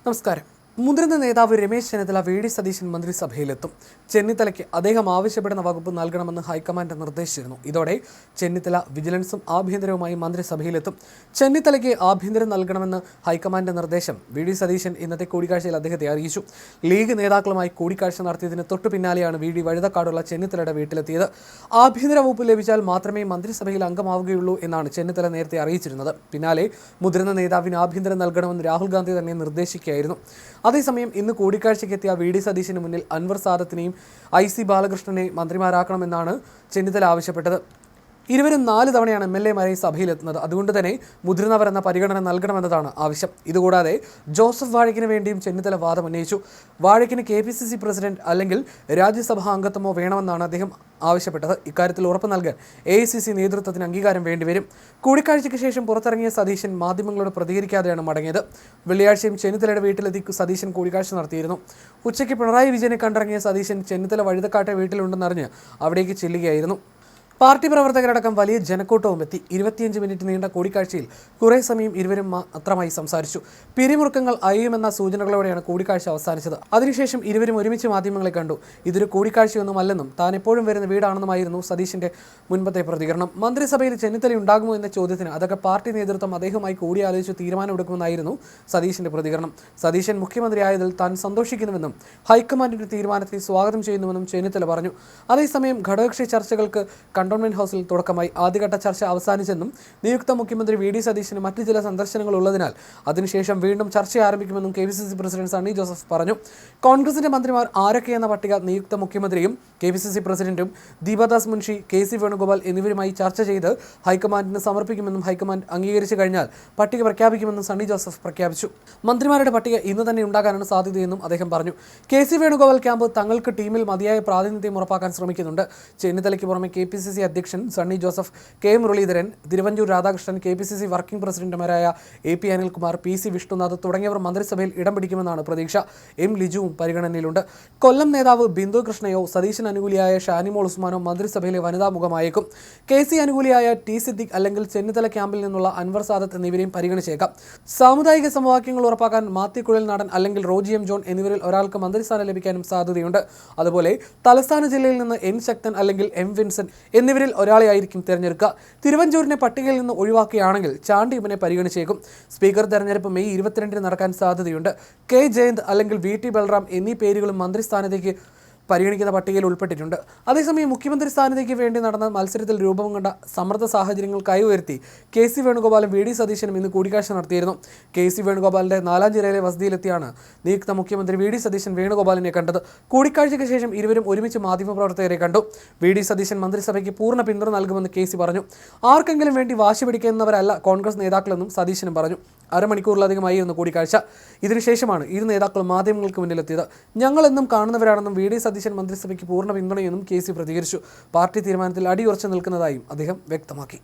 നമസ്കാരം. മുതിർന്ന നേതാവ് രമേശ് ചെന്നിത്തല വി.ഡി. സതീശൻ മന്ത്രിസഭയിലെത്തും. ചെന്നിത്തലയ്ക്ക് അദ്ദേഹം ആവശ്യപ്പെടുന്ന വകുപ്പ് നൽകണമെന്ന് ഹൈക്കമാൻഡ് നിർദ്ദേശിച്ചിരുന്നു. ഇതോടെ ചെന്നിത്തല വിജിലൻസും ആഭ്യന്തരവുമായി മന്ത്രിസഭയിലെത്തും. ചെന്നിത്തലയ്ക്ക് ആഭ്യന്തരം നൽകണമെന്ന് ഹൈക്കമാൻഡ് നിർദ്ദേശം വി.ഡി. സതീശൻ ഇന്നത്തെ കൂടിക്കാഴ്ചയിൽ അദ്ദേഹത്തെ അറിയിച്ചു. ലീഗ് നേതാക്കളുമായി കൂടിക്കാഴ്ച നടത്തിയതിന് തൊട്ടു പിന്നാലെയാണ് വി.ഡി. വഴുതക്കാടുള്ള ചെന്നിത്തലയുടെ വീട്ടിലെത്തിയത്. ആഭ്യന്തര വകുപ്പ് ലഭിച്ചാൽ മാത്രമേ മന്ത്രിസഭയിൽ അംഗമാവുകയുള്ളൂ എന്നാണ് ചെന്നിത്തല നേരത്തെ അറിയിച്ചിരുന്നത്. പിന്നാലെ മുതിർന്ന നേതാവിന് ആഭ്യന്തരം നൽകണമെന്ന് രാഹുൽ ഗാന്ധി തന്നെ നിർദ്ദേശിക്കുകയായിരുന്നു. അതേസമയം ഇന്ന് കൂടിക്കാഴ്ചയ്ക്കെത്തിയ വി.ഡി. സതീശന് മുന്നിൽ അൻവർ സാദത്തിനെയും ഐ.സി. ബാലകൃഷ്ണനെയും മന്ത്രിമാരാക്കണമെന്നാണ് ചെന്നിത്തല ആവശ്യപ്പെട്ടത്. ഇരുവരും 4 തവണയാണ് എം.എൽ.എമാരായി സഭയിലെത്തുന്നത്. അതുകൊണ്ട് തന്നെ മുതിർന്നവർ എന്ന പരിഗണന നൽകണമെന്നതാണ് ആവശ്യം. ഇതുകൂടാതെ ജോസഫ് വാഴയ്ക്കിന് വേണ്ടിയും ചെന്നിത്തല വാദമുന്നയിച്ചു. വാഴയ്ക്കിന് കെ.പി.സി.സി പ്രസിഡന്റ് അല്ലെങ്കിൽ രാജ്യസഭാ അംഗത്വമോ വേണമെന്നാണ് അദ്ദേഹം ആവശ്യപ്പെട്ടത്. ഇക്കാര്യത്തിൽ ഉറപ്പ് നൽകാൻ എ.ഐ.സി.സി നേതൃത്വത്തിന് അംഗീകാരം വേണ്ടിവരും. കൂടിക്കാഴ്ചയ്ക്ക് ശേഷം പുറത്തിറങ്ങിയ സതീശൻ മാധ്യമങ്ങളോട് പ്രതികരിക്കാതെയാണ് മടങ്ങിയത്. വെള്ളിയാഴ്ചയും ചെന്നിത്തലയുടെ വീട്ടിലെത്തി സതീശൻ കൂടിക്കാഴ്ച നടത്തിയിരുന്നു. ഉച്ചയ്ക്ക് പിണറായി വിജയനെ കണ്ടിറങ്ങിയ സതീശൻ ചെന്നിത്തല വഴുതക്കാട്ടെ വീട്ടിലുണ്ടെന്നറിഞ്ഞ് അവിടേക്ക് ചെല്ലുകയായിരുന്നു. പാർട്ടി പ്രവർത്തകരടക്കം വലിയ ജനക്കൂട്ടവും എത്തി. 25 മിനിറ്റ് നീണ്ട കൂടിക്കാഴ്ചയിൽ കുറേ സമയം ഇരുവരും മാത്രമായി സംസാരിച്ചു. പിരിമുറുക്കങ്ങൾ അയ്യുമെന്ന സൂചനകളോടെയാണ് കൂടിക്കാഴ്ച അവസാനിച്ചത്. അതിനുശേഷം ഇരുവരും ഒരുമിച്ച് മാധ്യമങ്ങളെ കണ്ടു. ഇതൊരു കൂടിക്കാഴ്ചയൊന്നുമല്ലെന്നും താൻ എപ്പോഴും വരുന്ന വീടാണെന്നുമായിരുന്നു സതീശന്റെ മുൻപത്തെ പ്രതികരണം. മന്ത്രിസഭയിൽ ചെന്നിത്തല ഉണ്ടാകുമോ എന്ന ചോദ്യത്തിന് അതൊക്കെ പാർട്ടി നേതൃത്വം അദ്ദേഹവുമായി കൂടിയാലോചിച്ച് തീരുമാനമെടുക്കുമെന്നായിരുന്നു സതീശന്റെ പ്രതികരണം. സതീശൻ മുഖ്യമന്ത്രിയായതിൽ താൻ സന്തോഷിക്കുന്നുവെന്നും ഹൈക്കമാൻഡിന്റെ തീരുമാനത്തെ സ്വാഗതം ചെയ്യുന്നുവെന്നും ചെന്നിത്തല പറഞ്ഞു. അതേസമയം ഘടകകക്ഷി ചർച്ചകൾക്ക് കണ്ടോൺമെന്റ് ഹൗസിൽ തുടക്കമായി. ആദ്യഘട്ട ചർച്ച അവസാനിച്ചെന്നും നിയുക്ത മുഖ്യമന്ത്രി വി.ഡി. സതീശന് മറ്റു ചില സന്ദർശനങ്ങൾ ഉള്ളതിനാൽ അതിനുശേഷം വീണ്ടും ചർച്ച ആരംഭിക്കുമെന്നും കെ.പി.സി.സി പ്രസിഡന്റ് സണ്ണി ജോസഫ് പറഞ്ഞു. കോൺഗ്രസിന്റെ മന്ത്രിമാർ ആരൊക്കെയെന്ന പട്ടിക നിയുക്ത മുഖ്യമന്ത്രിയും കെ.പി.സി.സി പ്രസിഡന്റും ദീപദാസ് മുൻഷി, കെ.സി. വേണുഗോപാൽ എന്നിവരുമായി ചർച്ച ചെയ്ത് ഹൈക്കമാൻഡിന് സമർപ്പിക്കുമെന്നും ഹൈക്കമാൻഡ് അംഗീകരിച്ചു കഴിഞ്ഞാൽ പട്ടിക പ്രഖ്യാപിക്കുമെന്നും സണ്ണി ജോസഫ് പ്രഖ്യാപിച്ചു. മന്ത്രിമാരുടെ പട്ടിക ഇന്ന് തന്നെ ഉണ്ടാകാനാണ് സാധ്യതയെന്നും അദ്ദേഹം പറഞ്ഞു. കെ.സി. വേണുഗോപാൽ ക്യാമ്പ് തങ്ങൾക്ക് ടീമിൽ മതിയായ പ്രാതിനിധ്യം ഉറപ്പാക്കാൻ ശ്രമിക്കുന്നുണ്ട്. ചെന്നിത്തലയ്ക്ക് പുറമെ കെ.പി.സി.സി അധ്യക്ഷൻ സണ്ണി ജോസഫ്, കെ. മുരളീധരൻ, തിരുവഞ്ചൂർ രാധാകൃഷ്ണൻ, കെ.പി.സി.സി വർക്കിംഗ് പ്രസിഡന്റുമാരായ എ.പി. അനിൽകുമാർ, പി.സി. വിഷ്ണുനാഥ് തുടങ്ങിയവർ മന്ത്രിസഭയിൽ ഇടം പിടിക്കുമെന്നാണ് പ്രതീക്ഷ. എം. ലിജുവും പരിഗണനയിലുണ്ട്. കൊല്ലം നേതാവ് ബിന്ദു കൃഷ്ണയോ സതീശൻ അനുകൂലിയായ ഷാനിമോൾ ഉസ്മാനോ മന്ത്രിസഭയിലെ വനിതാ മുഖമായേക്കും. കെ.സി. അനുകൂലിയായ ടി. സിദ്ദിഖ് അല്ലെങ്കിൽ ചെന്നിത്തല ക്യാമ്പിൽ നിന്നുള്ള അൻവർ സാദത്ത് എന്നിവരെയും പരിഗണിച്ചേക്കാം. സാമുദായിക സമവാക്യങ്ങൾ ഉറപ്പാക്കാൻ മാത്യു കുഴൽനാടൻ അല്ലെങ്കിൽ റോജി എം. ജോൺ എന്നിവരിൽ ഒരാൾക്ക് മന്ത്രിസ്ഥാനം ലഭിക്കാനും സാധ്യതയുണ്ട്. അതുപോലെ തലസ്ഥാന ജില്ലയിൽ നിന്ന് എൻ. ശക്തൻ അല്ലെങ്കിൽ എം. വിൻസെന്റ് എന്നിവരിൽ ഒരാളെ ആയിരിക്കും തിരഞ്ഞെടുക്കുക. തിരുവഞ്ചൂരിനെ പട്ടികയിൽ നിന്ന് ഒഴിവാക്കുകയാണെങ്കിൽ ചാണ്ടി ഇവനെ പരിഗണിച്ചേക്കും. സ്പീക്കർ തെരഞ്ഞെടുപ്പ് മെയ് 22 നടക്കാൻ സാധ്യതയുണ്ട്. കെ. ജയന്ത് അല്ലെങ്കിൽ വി.ടി. ബൽറാം എന്നീ പേരുകളും മന്ത്രിസ്ഥാനത്തേക്ക് പരിഗണിക്കുന്ന പട്ടികയിൽ ഉൾപ്പെട്ടിട്ടുണ്ട്. അതേസമയം മുഖ്യമന്ത്രി സ്ഥാനത്തേക്ക് വേണ്ടി നടന്ന മത്സരത്തിൽ രൂപം കൊണ്ട സമ്മർദ്ദ സാഹചര്യങ്ങൾ കൈയുയർത്തി കെ.സി. വേണുഗോപാലും വി.ഡി. സതീശനും ഇന്ന് കൂടിക്കാഴ്ച നടത്തിയിരുന്നു. കെ.സി. വേണുഗോപാലിന്റെ 4-ാം ജില്ലയിലെ വസതിയിലെത്തിയാണ് നിയുക്ത മുഖ്യമന്ത്രി വി.ഡി. സതീശൻ വേണുഗോപാലിനെ കണ്ടത്. കൂടിക്കാഴ്ചയ്ക്ക് ശേഷം ഇരുവരും ഒരുമിച്ച് മാധ്യമപ്രവർത്തകരെ കണ്ടു. വി.ഡി. സതീശൻ മന്ത്രിസഭയ്ക്ക് പൂർണ്ണ പിന്തുണ നൽകുമെന്ന് കെ.സി. പറഞ്ഞു. ആർക്കെങ്കിലും വേണ്ടി വാശി പിടിക്കുന്നവരല്ല കോൺഗ്രസ് നേതാക്കളെന്നും സതീശനും പറഞ്ഞു. അരമണിക്കൂറിലധികമായിരുന്നു കൂടിക്കാഴ്ച. ഇതിനുശേഷമാണ് ഇരു നേതാക്കളും മാധ്യമങ്ങൾക്ക് മുന്നിലെത്തിയത്. ഞങ്ങളെന്നും കാണുന്നവരാണെന്നും വി.ഡി. സതീശൻ മന്ത്രിസഭയ്ക്ക് പൂർണ്ണ പിന്തുണയെന്നും കെ.സി. പ്രതികരിച്ചു. പാർട്ടി തീരുമാനത്തിൽ അടിയുറച്ചു നിൽക്കുന്നതായും അദ്ദേഹം വ്യക്തമാക്കി.